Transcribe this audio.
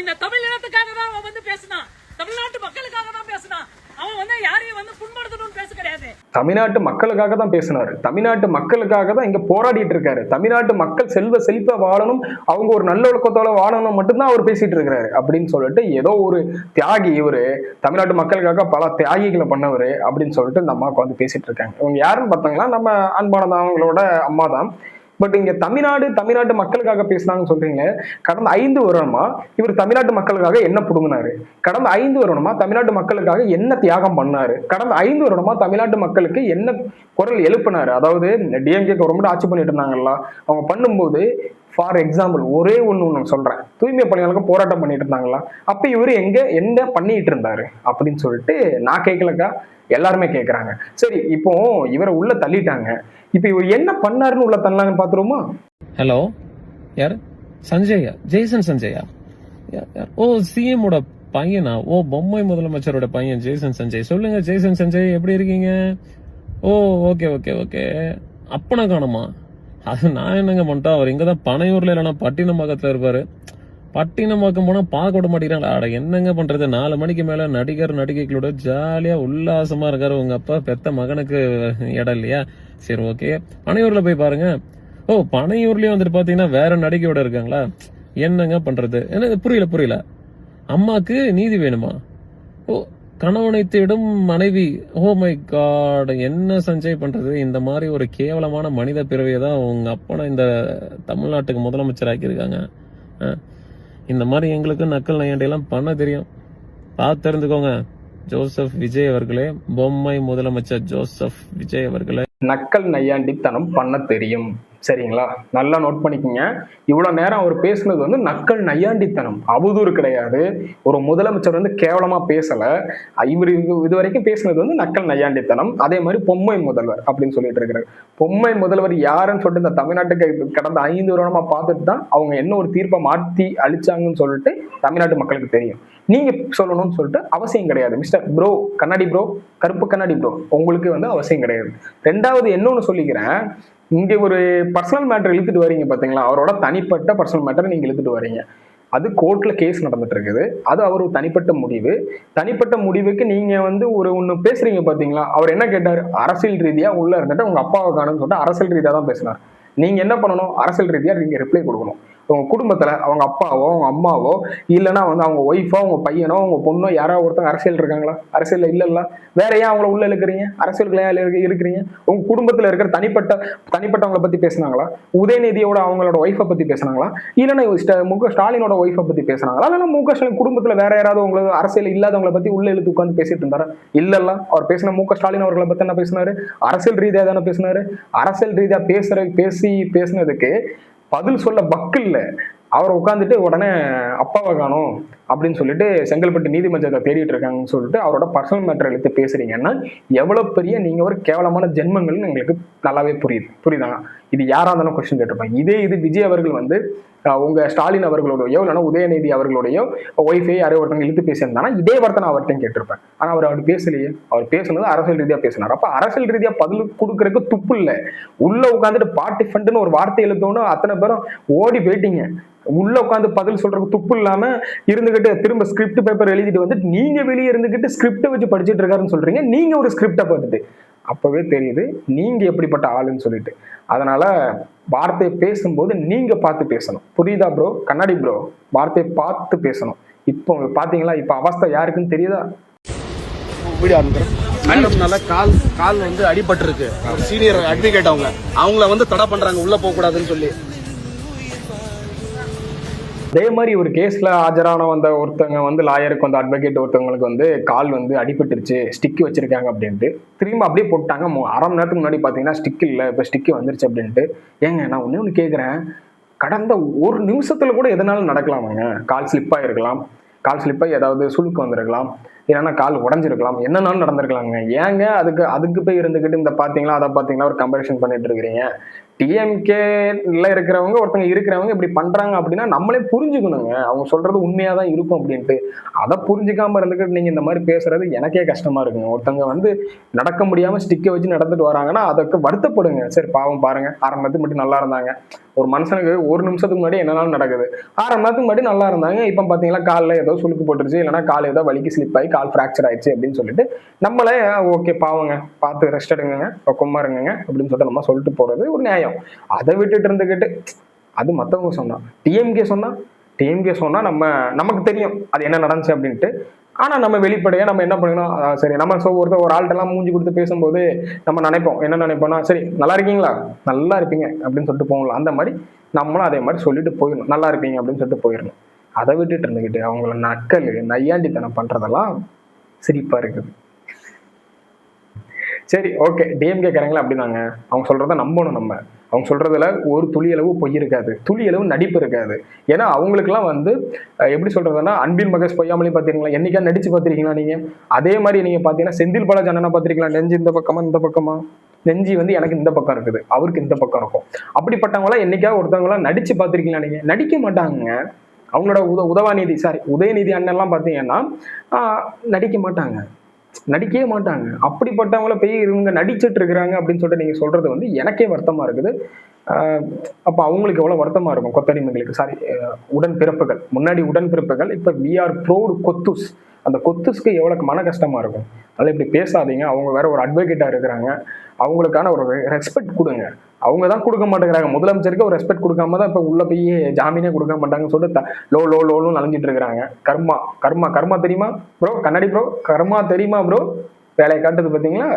இந்த தமிழ் இனத்துக்காக தான் அவன் வந்து பேசினான், தமிழ்நாட்டு மக்களுக்காக தான் பேசினான். அவன் வந்து யாரையும் வந்து புண்படுத்தணும்னு பேச கிடையாது. தமிழ்நாட்டு மக்களுக்காக தான் பேசினாரு. தமிழ்நாட்டு மக்களுக்காக தான் இங்க போராடிட்டு இருக்காரு. தமிழ்நாட்டு மக்கள் செல்வ செழிப்பா வாழணும், அவங்க ஒரு நல்ல ஒழுக்கத்தோட வாழணும் மட்டும்தான் அவர் பேசிட்டு இருக்கிறாரு அப்படின்னு சொல்லிட்டு ஏதோ ஒரு தியாகி இவரு, தமிழ்நாட்டு மக்களுக்காக பல தியாகிகளை பண்ணவரு அப்படின்னு சொல்லிட்டு இந்த அம்மாவுக்கு வந்து பேசிட்டு இருக்காங்க. இவங்க யாருன்னு பார்த்தாங்கன்னா நம்ம அன்பானவங்களோட அம்மா தான். பட் இங்க தமிழ்நாட்டு மக்களுக்காக பேசினாங்கன்னு சொல்றீங்களே, கடந்த 5 வருடமா இவர் தமிழ்நாட்டு மக்களுக்காக என்ன புடுங்கினாரு? கடந்த 5 வருடமா தமிழ்நாட்டு மக்களுக்காக என்ன தியாகம் பண்ணாரு? கடந்த 5 வருடமா தமிழ்நாட்டு மக்களுக்கு என்ன குரல் எழுப்பினாரு? அதாவது டிஎம்கே கவர்மெண்ட் ஆட்சி பண்ணிட்டு இருந்தாங்கல்ல, அவங்க பண்ணும்போது ஃபார் எக்ஸாம்பிள் ஒரே ஒண்ணு சொல்றேன், தூய்மை பணியாளருக்கு போராட்டம் பண்ணிட்டு இருந்தாங்களா, அப்ப இவரு என்ன பண்ணிட்டு இருந்தாரு அப்படின்னு சொல்லிட்டு நான் கேட்கலக்கா, எல்லாருமே கேட்கறாங்க. சரி, இப்போ இவரை உள்ள தள்ளிட்டாங்க, இப்ப இவர் என்ன பண்ணாருன்னு உள்ள தள்ளலாங்கன்னு பாத்துருவோமா? ஹலோ, யாரு? சஞ்சயா? ஜெய்சன் சஞ்சயா? ஓ, சிஎம் ஓட பையனா? ஓ, பொம்மை முதலமைச்சரோட பையன் ஜெய்சன் சஞ்சய். சொல்லுங்க ஜெய்சன் சஞ்சய், எப்படி இருக்கீங்க? ஓ, ஓகே ஓகே ஓகே. அப்பனை காணுமா? அது நான் என்னங்க பண்ணிட்டோம், அவர் இங்கதான் பனையூர்ல இல்லைன்னா பட்டினம்பாக்கத்துல இருப்பாரு. பட்டினம்பாக்கம் போனா பார்க்க விட மாட்டேங்கிறாங்க. அட என்னங்க பண்றது, 4 மணிக்கு மேல நடிகைகளோட ஜாலியா உல்லாசமா இருக்காரு. உங்க அப்பா பெத்த மகனுக்கு இடம் இல்லையா? சரி, ஓகே, பனையூர்ல போய் பாருங்க. ஓ, பனையூர்லயும் வந்துட்டு பாத்தீங்கன்னா வேற நடிகையோட இருக்காங்களா? என்னங்க பண்றது? எனக்கு புரியல. அம்மாக்கு நீதி வேணுமா? ஓ, கணவனை தேடும் மனைவி. ஓ மை காட், என்ன சஞ்சய் பண்றது? இந்த மாதிரி ஒரு கேவலமான மனித பிறவியை தான் உங்க அப்பனை இந்த தமிழ்நாட்டுக்கு முதலமைச்சர் ஆக்கியிருக்காங்க. இந்த மாதிரி எங்களுக்கு நக்கல் நையாண்டியெல்லாம் பண்ண தெரியும், பார்த்து தெரிஞ்சுக்கோங்க. ஜோசப் விஜய் அவர்களே, பொம்மை முதலமைச்சர் ஜோசப் விஜய் அவர்களே, நக்கல் நையாண்டித்தனம் பண்ண தெரியும். சரிங்களா, நல்லா நோட் பண்ணிக்கோங்க. இவ்வளவு நேரம் அவர் பேசுனது வந்து நக்கல் நையாண்டித்தனம், அவதூறு கிடையாது. ஒரு முதலமைச்சர் வந்து கேவலமா பேசல. இவர் இது வரைக்கும் பேசுனது வந்து நக்கல் நையாண்டித்தனம். அதே மாதிரி பொம்மை முதல்வர் அப்படின்னு சொல்லிட்டு இருக்கிறாரு. பொம்மை முதல்வர் யாருன்னு சொல்லிட்டு இந்த தமிழ்நாட்டுக்கு கடந்த 5 வருடமா பார்த்துட்டு தான் அவங்க என்ன ஒரு தீர்ப்பை மாற்றி அளிச்சாங்கன்னு சொல்லிட்டு தமிழ்நாட்டு மக்களுக்கு தெரியும். நீங்க சொல்லணும்னு சொல்லிட்டு அவசியம் கிடையாது. மிஸ்டர் ப்ரோ, கண்ணாடி ப்ரோ, கருப்பு கண்ணாடி ப்ரோ, உங்களுக்கு வந்து அவசியம் கிடையாது. 2வது இன்னொன்னு சொல்லிக்கிறேன், இங்க ஒரு பர்சனல் மேட்டர் இழுத்துட்டு வரீங்க பாத்தீங்களா, அவரோட தனிப்பட்ட பர்சனல் மேட்டர் நீங்க இழுத்துட்டு வரீங்க. அது கோர்ட்ல கேஸ் நடந்துட்டு இருக்குது. அது அவர் தனிப்பட்ட முடிவுக்கு நீங்க வந்து ஒண்ணு பேசுறீங்க பாத்தீங்களா. அவர் என்ன கேட்டாரு? அரசியல் ரீதியா உள்ள இருந்துட்டு உங்க அப்பாவை காணும்னு சொல்லிட்டு அரசியல் ரீதியா தான் பேசினார். நீங்க என்ன பண்ணணும்? அரசியல் ரீதியா நீங்க ரிப்ளை கொடுக்கணும். உங்க குடும்பத்துல அவங்க அப்பாவோ அவங்க அம்மாவோ இல்லைன்னா வந்து அவங்க ஒய்ஃபோ அவங்க பையனோ அவங்க பொண்ணோ யாராவது ஒருத்தவங்க அரசியல் இருக்காங்களா? அரசியல் இல்ல. வேற ஏன் அவங்கள உள்ள இழுக்கிறீங்க? அரசியலுக்குள்ள இருக்கிறீங்க. உங்க குடும்பத்துல இருக்கிற தனிப்பட்டவங்களை பத்தி பேசினாங்களா? உதயநிதியோட அவங்களோட ஒய்ஃபை பத்தி பேசினாங்களா? இல்லைன்னா முக ஸ்டாலினோட ஒய்ஃபை பத்தி பேசினாங்களா? இல்லைன்னா முக ஸ்டாலின் குடும்பத்துல வேற யாராவது உங்களுக்கு அரசியல் இல்லாதவங்களை பத்தி உள்ள இழுத்து உட்காந்து பேசிட்டு இருந்தாரா? இல்ல. அவர் பேசின முக ஸ்டாலின் அவர்களை பத்தி என்ன பேசினாரு? அரசியல் ரீதியா தானே பேசினாரு. அரசியல் ரீதியா பேசினதுக்கு பதில் சொல்ல பக்கில்ல. அவர் உட்காந்துட்டு உடனே அப்பாவை காணும் அப்படின்னு சொல்லிட்டு செங்கல்பட்டு நீதிமன்றத்தை தேடிட்டு இருக்காங்கன்னு சொல்லிட்டு அவரோட பர்சனல் மேட்டர் எடுத்து பேசுறீங்கன்னா எவ்வளவு பெரிய நீங்க ஒரு கேவலமான ஜென்மங்கள்னு எங்களுக்கு நல்லாவே புரியுதாங்க. இது யாரா இருந்தாலும் கொஸ்டின் கேட்டிருப்பாங்க. இது விஜய் அவர்கள் வந்து உங்க ஸ்டாலின் அவர்களோடயோ இல்லைன்னா உதயநிதி அவர்களுடையோ ஒய்ஃபை யாரோ ஒருத்தவங்க இழுத்து பேசியிருந்தானா இதே வார்த்தை நான் அவர்கிட்டையும் கேட்டிருப்பேன். ஆனா அவர் பேசலையே. அவர் பேசுனது அரசியல் ரீதியா பேசினார். அப்ப அரசியல் ரீதியா பதில் கொடுக்கறதுக்கு துப்பு இல்லை. உள்ள உட்காந்துட்டு பார்ட்டி ஃபண்டுன்னு ஒரு வார்த்தை எழுத்தோன்னு அத்தனை பேரும் ஓடி போயிட்டீங்க. உள்ள உட்காந்து பதில் சொல்றதுக்கு துப்பு இல்லாம இருந்துகிட்டு திரும்ப ஸ்கிரிப்ட் பேப்பர் எழுதிட்டு வந்துட்டு நீங்க வெளியே இருந்துகிட்டு ஸ்கிரிப்டை வச்சு படிச்சுட்டு இருக்காருன்னு சொல்றீங்க. நீங்க ஒரு ஸ்கிரிப்டை பார்த்துட்டு அப்பவே தெரியுது நீங்க எப்படிப்பட்ட ஆளுன்னு சொல்லிட்டு. அதனால வார்த்தையை பேசும்போது நீங்க பார்த்து பேசணும். புரியுதா ப்ரோ? கண்ணாடி ப்ரோ, வார்த்தையை பார்த்து பேசணும். இப்போ பாத்தீங்களா, இப்ப அவஸ்தை யாருக்குன்னு தெரியுதா? மேடம்னால கால் வந்து அடிபட்டு இருக்கு. சீனியர் அட்வொகேட் அவங்கள வந்து தடை பண்றாங்க உள்ள போக கூடாதுன்னு சொல்லி. அதே மாதிரி ஒரு கேஸ்ல ஆஜரான வந்த ஒருத்தவங்க வந்து லாயருக்கு வந்து அட்வொகேட் ஒருத்தவங்களுக்கு வந்து கால் வந்து அடிபட்டுருச்சு, ஸ்டிக் வச்சிருக்காங்க அப்படின்ட்டு திரும்ப அப்படியே போட்டாங்க. 1/2 மணி நேரத்துக்கு முன்னாடி பாத்தீங்கன்னா ஸ்டிக் இல்லை, இப்ப ஸ்டிக் வந்துருச்சு அப்படின்ட்டு. ஏங்க நான் ஒண்ணு கேட்கிறேன், கடந்த 1 நிமிஷத்துல கூட எதனாலும் நடக்கலாமாங்க? கால் ஸ்லிப் ஆயிருக்கலாம், கால் ஸ்லிப்பாக ஏதாவது சுழுக்கு வந்திருக்கலாம், இல்லைன்னா கால் உடஞ்சிருக்கலாம், என்னன்னாலும் நடந்திருக்கலாங்க. ஏங்க அதுக்கு போய் இருந்துக்கிட்டு இந்த பார்த்தீங்களா அதை பார்த்தீங்களா ஒரு கம்பேரிஷன் பண்ணிட்டு இருக்கிறீங்க? டிஎம்கேல இருக்கிறவங்க ஒருத்தங்க இருக்கிறவங்க இப்படி பண்றாங்க அப்படின்னா நம்மளே புரிஞ்சுக்கணுங்க, அவங்க சொல்றது உண்மையாதான் இருக்கும் அப்படின்ட்டு. அதை புரிஞ்சுக்காம இருந்துக்கிட்டு நீங்க இந்த மாதிரி பேசுறது எனக்கே கஷ்டமா இருக்குங்க. ஒருத்தங்க வந்து நடக்க முடியாம ஸ்டிக்கை வச்சு நடந்துட்டு வராங்கன்னா அதுக்கு வருத்தப்படுங்க. சரி பாவம் பாருங்க, ஆரம்பத்துக்கு மட்டும் நல்லா இருந்தாங்க. ஒரு மனுஷனுக்கு ஒரு நிமிஷத்துக்கு முன்னாடி என்னன்னாலும் நடக்குது. 6 மணி நேரத்துக்கு முன்னாடி நல்லா இருந்தாங்க, இப்ப பாத்தீங்களா காலில் ஏதோ சுளுக்கு போட்டுருச்சு, இல்லைன்னா கால் ஏதோ வலிக்கு ஸ்லிப் ஆகி கால் ஃப்ராக்சர் ஆயிடுச்சு அப்படின்னு சொல்லிட்டு நம்மளே ஓகே பாவங்க, பார்த்து ரெஸ்ட் எடுங்க, பக்கமா இருங்க அப்படின்னு சொல்லிட்டு நம்ம சொல்லிட்டு போறது ஒரு நியாயம். அதை விட்டுட்டு இருந்துகிட்டு அது மத்தவங்க சொன்னா, டிஎம்கே சொன்னா நமக்கு தெரியும் அது என்ன நடந்துச்சு அப்படின்ட்டு. ஆனா நம்ம வெளிப்படையா நம்ம என்ன பண்ணணும், சரி நம்ம ஒருத்தர் ஒரு ஆள்கிட்ட எல்லாம் மூஞ்சி கொடுத்து பேசும்போது நம்ம நினைப்போம், என்ன நினைப்போம்னா சரி நல்லா இருக்கீங்களா, நல்லா இருப்பீங்க அப்படின்னு சொல்லிட்டு போகலாம். அந்த மாதிரி நம்மளும் அதே மாதிரி சொல்லிட்டு போயிடணும், நல்லா இருப்பீங்க அப்படின்னு சொல்லிட்டு போயிடணும். அதை விட்டுட்டு இருந்துகிட்டு அவங்கள நக்கல் நையாண்டித்தனம் பண்றதெல்லாம் சிரிப்பா இருக்குது. சரி ஓகே, டிஎம்கே காரங்களா அப்படிதாங்க, அவங்க சொல்றத நம்பணும். நம்ம அவங்க சொல்றதுல ஒரு துளி அளவு பொய் இருக்காது, துளி அளவு நடிப்பு இருக்காது. ஏன்னா அவங்களுக்குலாம் வந்து எப்படி சொல்றதுன்னா, அன்பில் மகேஷ் பொய்யாமலையும் பாத்தீங்களா, என்னைக்கா நடிச்சு பாத்திருக்கீங்களா நீங்க? அதே மாதிரி நீங்க பாத்தீங்கன்னா செந்தில் பாலாஜி அண்ணனா பாத்திருக்கீங்களா, நெஞ்சு இந்த பக்கமா இந்த பக்கமா, நெஞ்சி வந்து எனக்கு இந்த பக்கம் இருக்குது, அவருக்கு இந்த பக்கம் இருக்கும். அப்படிப்பட்டவங்களா என்னைக்கா ஒருத்தவங்களா நடிச்சு பாத்திருக்கீங்களா நீங்க? நடிக்க மாட்டாங்க. அவங்களோட உதவாநிதி உதயநிதி அண்ணன் எல்லாம் பாத்தீங்கன்னா நடிக்க மாட்டாங்க, நடிக்கவே மாட்டாங்க. அப்படிப்பட்டவங்கள போய் இவங்க நடிச்சிட்டு இருக்கிறாங்க அப்படின்னு சொல்லிட்டு நீங்க சொல்றது வந்து எனக்கே வருத்தமா இருக்குது. அப்ப அவங்களுக்கு எவ்வளவு வருத்தமா இருக்கும், கொத்தடிமைகளுக்கு உடன்பிறப்புகள், முன்னாடி உடன்பிறப்புகள், இப்ப வி ஆர் ப்ரௌட் கொத்துஸ், அந்த கொத்துஸ்க்கு எவ்வளவு மன கஷ்டமா இருக்கும். அதனால இப்படி பேசாதீங்க. அவங்க வேற ஒரு அட்வொகேட்டா இருக்கிறாங்க, அவங்களுக்கான ஒரு ரெஸ்பெக்ட் கொடுங்க. அவங்க தான் கொடுக்க மாட்டேங்கிறாங்க. முதலமைச்சருக்கு ஒரு ரெஸ்பெக்ட் கொடுக்காம தான் இப்ப உள்ள போய் ஜாமீனே கொடுக்க மாட்டாங்கன்னு சொல்லிட்டு லோன்னு நலஞ்சிட்டு இருக்கிறாங்க. கர்மா தெரியுமா ப்ரோ, கண்ணாடி ப்ரோ, கர்மா தெரியுமா ப்ரோ, வேலையை காட்டுது பாத்தீங்களா?